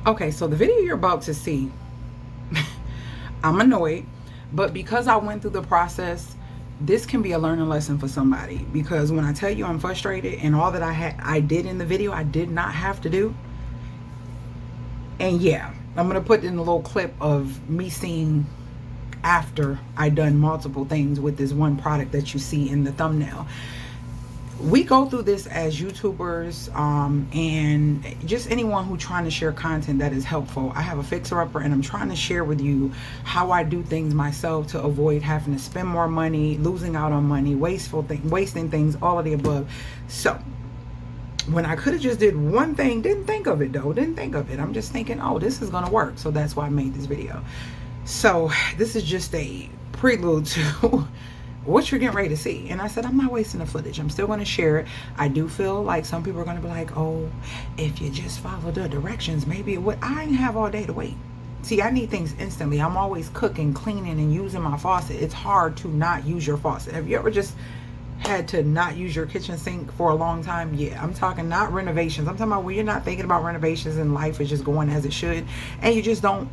Okay, so the video you're about to see, I'm annoyed, but because I went through the process, this can be a learning lesson for somebody. Because when I tell you I'm frustrated and all that I did in the video, I did not have to do. And yeah, I'm gonna put in a little clip of me seeing after I done multiple things with this one product that you see in the thumbnail. We go through this as YouTubers, and just anyone who's trying to share content that is helpful. I have a fixer-upper and I'm trying to share with you how I do things myself to avoid having to spend more money, losing out on money, wasting things, all of the above. So when I could have just did one thing, didn't think of it though, I'm just thinking, oh, this is gonna work. So that's why I made this video. So this is just a prelude to what you're getting ready to see. And I said, I'm not wasting the footage. I'm still going to share it. I do feel like some people are going to be like, oh, if you just follow the directions, maybe it would. I ain't have all day to wait. See, I need things instantly. I'm always cooking, cleaning, and using my faucet. It's hard to not use your faucet. Have you ever just had to not use your kitchen sink for a long time? Yeah, I'm talking not renovations. I'm talking about where you're not thinking about renovations and life is just going as it should, and you just don't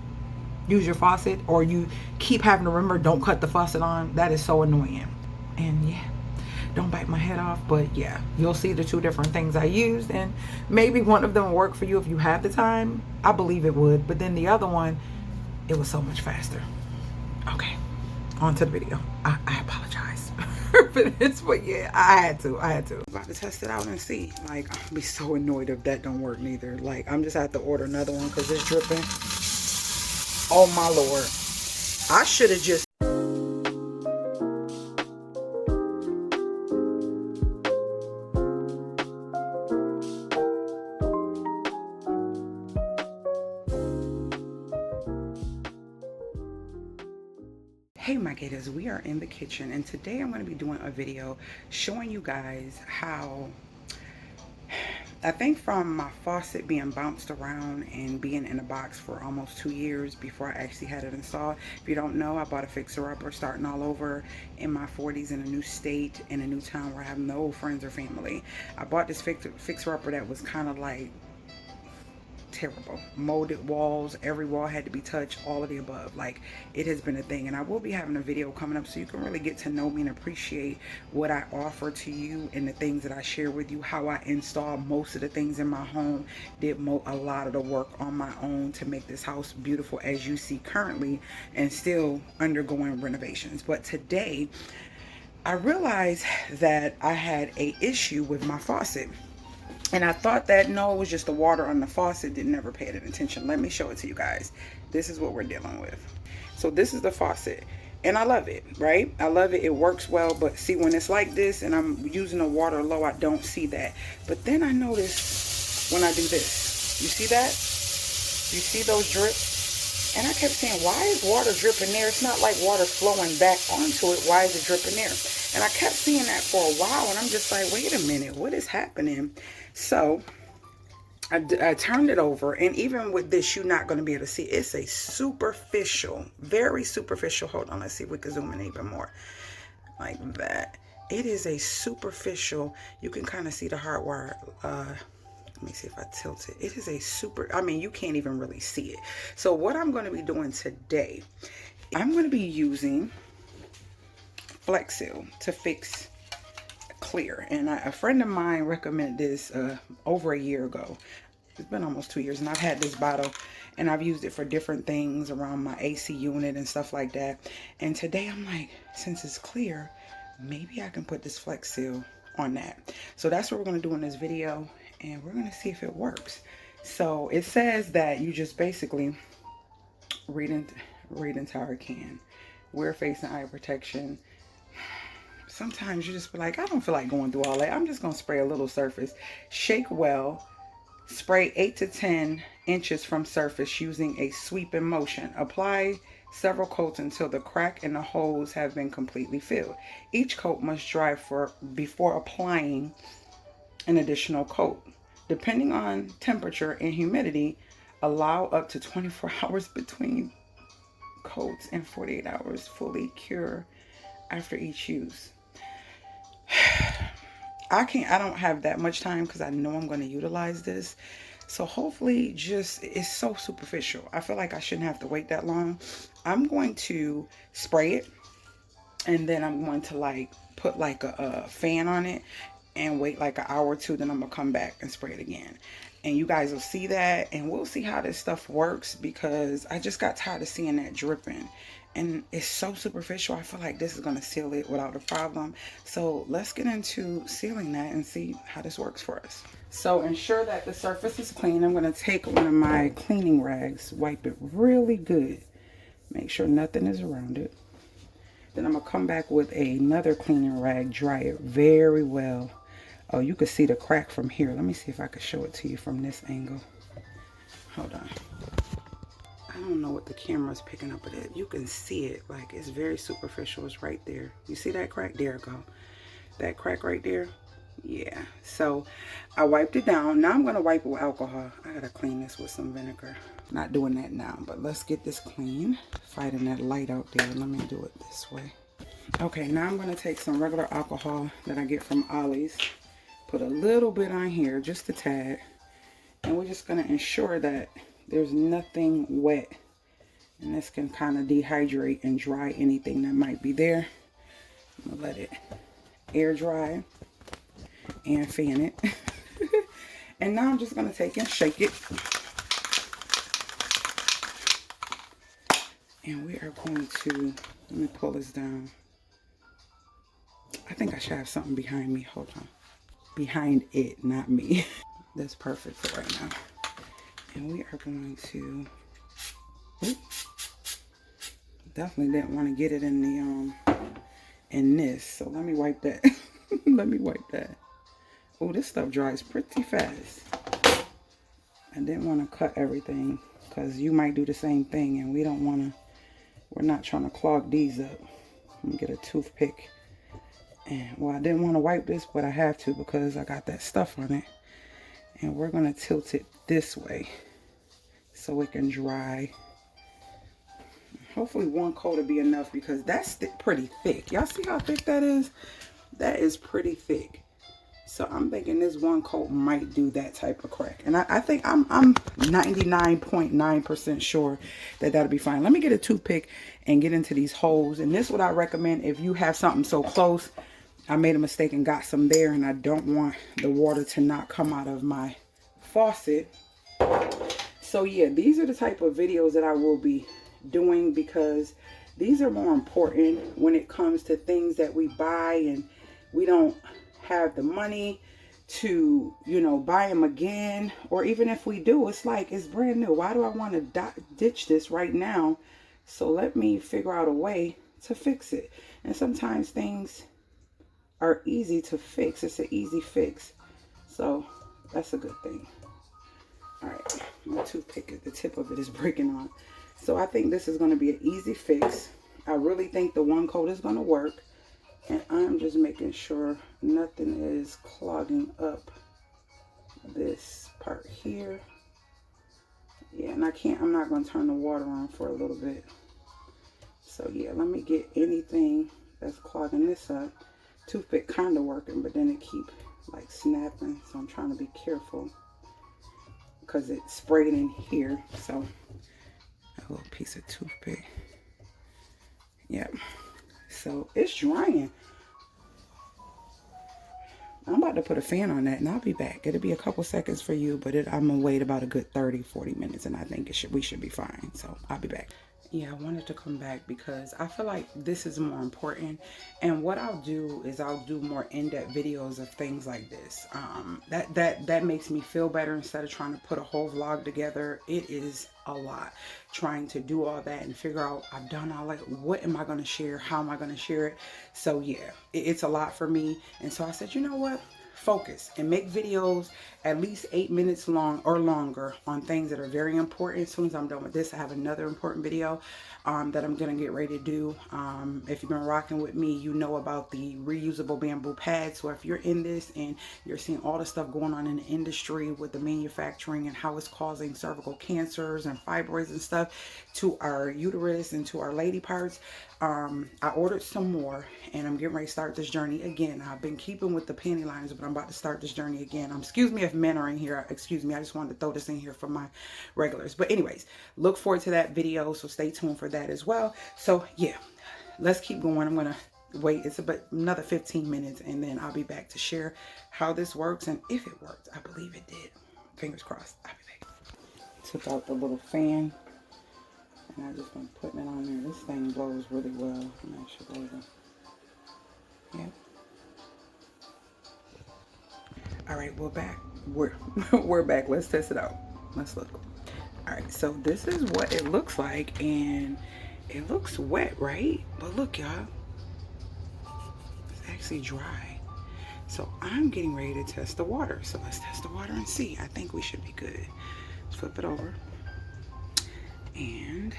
use your faucet, or you keep having to remember, don't cut the faucet on. That is so annoying. And yeah, don't bite my head off, but yeah, you'll see the two different things I used, and maybe one of them will work for you if you have the time. I believe it would, but then the other one, it was so much faster. Okay, on to the video. I apologize for this, but yeah, I had to. I'm about to test it out and see. Like, I'll be so annoyed if that don't work neither. Like, I'm just have to order another one because it's dripping. Oh my Lord. I should have just. Hey my gators, we are in the kitchen and today I'm going to be doing a video showing you guys how, I think from my faucet being bounced around and being in a box for almost 2 years before I actually had it installed. If you don't know, I bought a fixer-upper starting all over in my 40s in a new state, in a new town where I have no friends or family. I bought this fixer-upper that was kind of like terrible. Molded walls, every wall had to be touched, all of the above. Like, it has been a thing, and I will be having a video coming up so you can really get to know me and appreciate what I offer to you and the things that I share with you, how I install most of the things in my home, did a lot of the work on my own to make this house beautiful as you see currently, and still undergoing renovations. But today I realized that I had an issue with my faucet. And I thought that, no, it was just the water on the faucet, didn't never pay it attention. Let me show it to you guys. This is what we're dealing with. So this is the faucet. And I love it, right? I love it. It works well. But see, when it's like this and I'm using the water low, I don't see that. But then I notice when I do this. You see that? You see those drips? And I kept saying, why is water dripping there? It's not like water flowing back onto it. Why is it dripping there? And I kept seeing that for a while. And I'm just like, wait a minute. What is happening? So I turned it over, and even with this, you're not going to be able to see. It's a superficial, very superficial. Hold on, let's see if we can zoom in even more. Like that. It is a superficial. You can kind of see the hard wire. Let me see if I tilt it. It is a I mean, you can't even really see it. So what I'm going to be doing today, I'm going to be using Flex Seal to fix clear. And a friend of mine recommended this over a year ago. It's been almost 2 years, and I've had this bottle and I've used it for different things around my AC unit and stuff like that. And today I'm like, since it's clear, maybe I can put this Flex Seal on that. So that's what we're going to do in this video, and we're going to see if it works. So it says that you just basically read entire can, wear face and eye protection. Sometimes you just be like, I don't feel like going through all that. I'm just going to spray a little surface. Shake well. Spray 8 to 10 inches from surface using a sweeping motion. Apply several coats until the crack in the hose have been completely filled. Each coat must dry before applying an additional coat. Depending on temperature and humidity, allow up to 24 hours between coats and 48 hours fully cure after each use. I don't have that much time because I know I'm going to utilize this. So hopefully, just, it's so superficial. I feel like I shouldn't have to wait that long. I'm going to spray it, and then I'm going to like put like a fan on it and wait like an hour or two. Then I'm gonna come back and spray it again, and you guys will see that, and we'll see how this stuff works, because I just got tired of seeing that dripping, and it's so superficial. I feel like this is gonna seal it without a problem. So let's get into sealing that and see how this works for us. So ensure that the surface is clean. I'm gonna take one of my cleaning rags, wipe it really good, make sure nothing is around it. Then I'm gonna come back with another cleaning rag, dry it very well. Oh, you can see the crack from here. Let me see if I can show it to you from this angle. Hold on. I don't know what the camera's picking up of it. You can see it, like it's very superficial. It's right there. You see that crack? There it go. That crack right there. Yeah. So I wiped it down. Now I'm gonna wipe it with alcohol. I gotta clean this with some vinegar. Not doing that now, but let's get this clean. Fighting that light out there. Let me do it this way. Okay, now I'm gonna take some regular alcohol that I get from Ollie's. Put a little bit on here, just a tad. And we're just gonna ensure that there's nothing wet. And this can kind of dehydrate and dry anything that might be there. I'm gonna let it air dry and fan it. And now I'm just gonna take and shake it. And we are going to, let me pull this down. I think I should have something behind me. Hold on. Behind it, not me. That's perfect for right now. And we are going to, definitely didn't want to get it in the in this. So let me wipe that. Let me wipe that. Oh, this stuff dries pretty fast. I didn't want to cut everything, because you might do the same thing, and we don't want to, we're not trying to clog these up. Let me get a toothpick. And well, I didn't want to wipe this, but I have to, because I got that stuff on it. And we're going to tilt it this way so it can dry. Hopefully one coat will be enough, because that's pretty thick. Y'all see how thick that is? That is pretty thick. So I'm thinking this one coat might do that type of crack. And I think I'm 99.9% sure that that'll be fine. Let me get a toothpick and get into these holes. And this is what I recommend if you have something so close. I made a mistake and got some there, and I don't want the water to not come out of my faucet. So yeah, these are the type of videos that I will be doing, because these are more important when it comes to things that we buy and we don't have the money to, you know, buy them again. Or even if we do, it's like, it's brand new. Why do I want to ditch this right now? So let me figure out a way to fix it. And sometimes things are easy to fix. It's an easy fix. So that's a good thing. All right, my toothpick, the tip of it is breaking on. So I think this is going to be an easy fix. I really think the one coat is going to work. And I'm just making sure nothing is clogging up this part here. Yeah, and I'm not going to turn the water on for a little bit. So yeah, let me get anything that's clogging this up. Toothpick kind of working, but then it keep like snapping. So I'm trying to be careful, because it sprayed in here. So a little piece of toothpick. Yep. So it's drying. I'm about to put a fan on that, and I'll be back. It'll be a couple seconds for you, but I'm gonna wait about a good 30-40 minutes, and I think we should be fine. So I'll be back. Yeah, I wanted to come back because I feel like this is more important. And what I'll do is I'll do more in-depth videos of things like this. That makes me feel better, instead of trying to put a whole vlog together. It is a lot trying to do all that and figure out, I've done all that. What am I going to share? How am I going to share it? So yeah, it's a lot for me. And so I said, you know what? Focus and make videos at least 8 minutes long or longer on things that are very important. As soon as I'm done with this, I have another important video that I'm gonna get ready to do. If you've been rocking with me, you know about the reusable bamboo pads. So if you're in this and you're seeing all the stuff going on in the industry with the manufacturing and how it's causing cervical cancers and fibroids and stuff to our uterus and to our lady parts, I ordered some more, and I'm getting ready to start this journey again. I've been keeping with the panty liners, but I'm I'm about to start this journey again. Excuse me if men are in here. Excuse me. I just wanted to throw this in here for my regulars. But anyways, look forward to that video. So stay tuned for that as well. So yeah, let's keep going. I'm going to wait. It's about another 15 minutes and then I'll be back to share how this works and if it worked. I believe it did. Fingers crossed. I'll be back. Took out the little fan and I just been putting it on there. This thing blows really well. I'm actually yeah. All right, we're back. We're back. Let's test it out. Let's look. All right, so this is what it looks like, and it looks wet, right? But look, y'all, it's actually dry. So I'm getting ready to test the water. So let's test the water and see. I think we should be good. Let's flip it over, and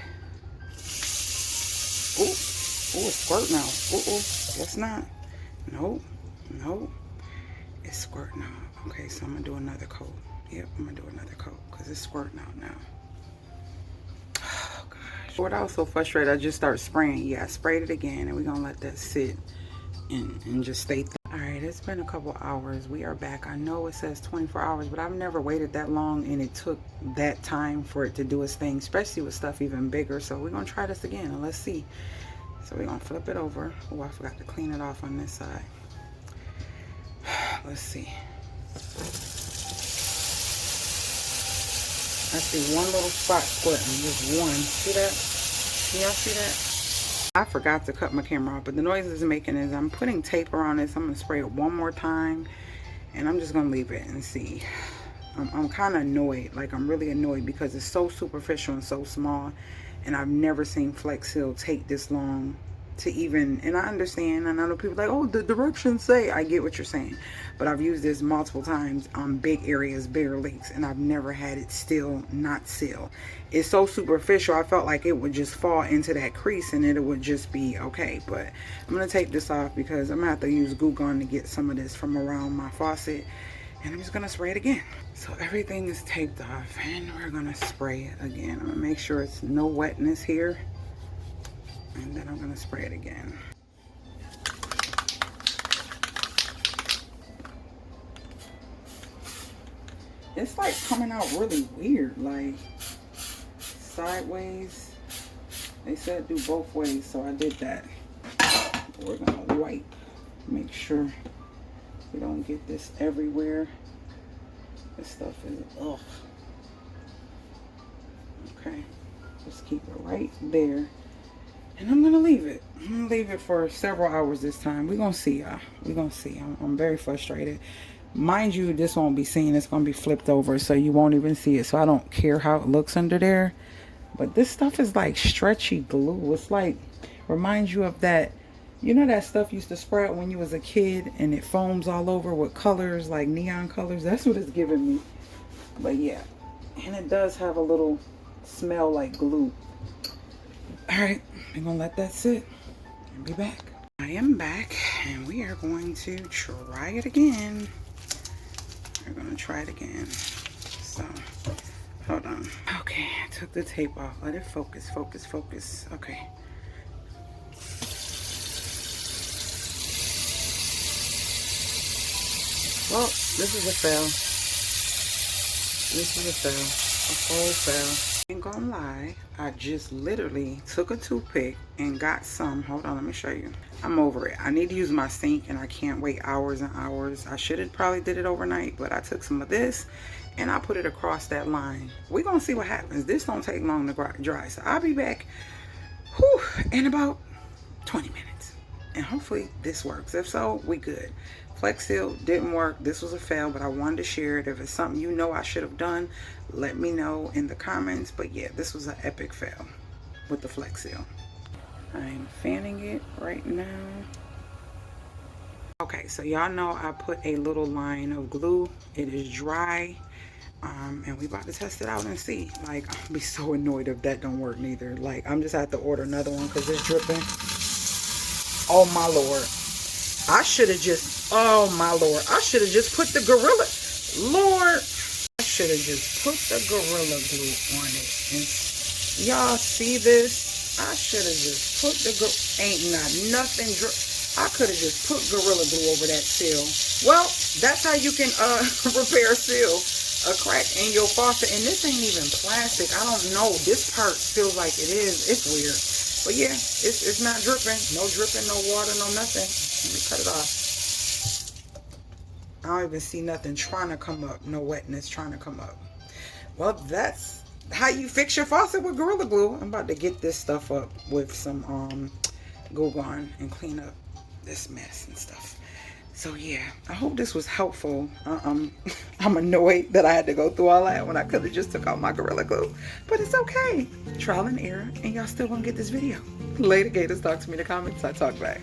oh, it's squirt now. Guess not. No, it's squirting out. Okay, so I'm gonna do another coat. Yep, I'm gonna do another coat because it's squirting out now. Oh gosh. What I was so frustrated, I just started spraying. Yeah, I sprayed it again, and we're gonna let that sit and just stay. All right, it's been a couple hours. We are back. I know it says 24 hours, but I've never waited that long, and it took that time for it to do its thing, especially with stuff even bigger. So we're gonna try this again and let's see. So we're gonna flip it over. Oh, I forgot to clean it off on this side. Let's see. I see one little spot splitting, just one. See that? Can y'all see that? I forgot to cut my camera off, but the noise it's making is I'm putting tape around this. I'm gonna spray it one more time, and I'm just gonna leave it and see. I'm kind of annoyed, like I'm really annoyed because it's so superficial and so small. And I've never seen Flex Seal take this long to even, and I understand, and I know people like, oh, the directions say, I get what you're saying, but I've used this multiple times on big areas, bigger leaks, and I've never had it still not seal. It's so superficial, I felt like it would just fall into that crease and it would just be okay. But I'm gonna take this off because I'm gonna have to use glue gun to get some of this from around my faucet, and I'm just gonna spray it again. So everything is taped off and we're gonna spray it again. I'm gonna make sure it's no wetness here, and then I'm gonna spray it again. It's like coming out really weird, like sideways. They said do both ways, so I did that. We're gonna wipe, make sure we don't get this everywhere. This stuff is, ugh. Okay, just keep it right there. And I'm gonna leave it. I'm gonna leave it for several hours this time. We're gonna see, y'all. We're gonna see. I'm very frustrated. Mind you, this won't be seen. It's gonna be flipped over, so you won't even see it. So I don't care how it looks under there. But this stuff is like stretchy glue. It's like, reminds you of that, you know that stuff you used to spray out when you was a kid and it foams all over with colors, like neon colors? That's what it's giving me. But yeah, and it does have a little smell like glue. All right, I'm gonna let that sit and be back. I am back and we are going to try it again. We're gonna try it again. So, hold on. Okay, I took the tape off. Let it focus, focus, focus. Okay. Well, this is a fail. This is a fail. A whole fail. Ain't gonna lie, I just literally took a toothpick and got some. Hold on, let me show you. I'm over it. I need to use my sink and I can't wait hours and hours. I should have probably did it overnight, but I took some of this and I put it across that line. We're gonna see what happens. This don't take long to dry, so I'll be back in about 20 minutes. And hopefully this works. If so, we good. Flex Seal didn't work. This was a fail, but I wanted to share it. If it's something you know I should have done, let me know in the comments. But yeah, this was an epic fail with the Flex Seal. I'm fanning it right now. Okay, so y'all know I put a little line of glue. It is dry. And we about to test it out and see. Like, I'll be so annoyed if that don't work neither. Like, I'm just have to order another one because it's dripping. Oh my Lord. I should have just, oh my Lord, I should have just put the Gorilla, Lord, I should have just put the Gorilla Glue on it. And y'all see this? I should have just put the, ain't not nothing, I could have just put Gorilla Glue over that seal. Well, that's how you can repair a seal, a crack in your faucet. And this ain't even plastic. I don't know. This part feels like it is. It's weird. But yeah, it's not dripping. No dripping, no water, no nothing. Let me cut it off. I don't even see nothing trying to come up. No wetness trying to come up. Well, that's how you fix your faucet with Gorilla Glue. I'm about to get this stuff up with some Glue Gun and clean up this mess and stuff. So yeah, I hope this was helpful. I'm annoyed that I had to go through all that when I could have just took out my Gorilla Glue. But it's okay. Trial and error, and y'all still gonna get this video. Later, Gators. Talk to me in the comments. I talk back.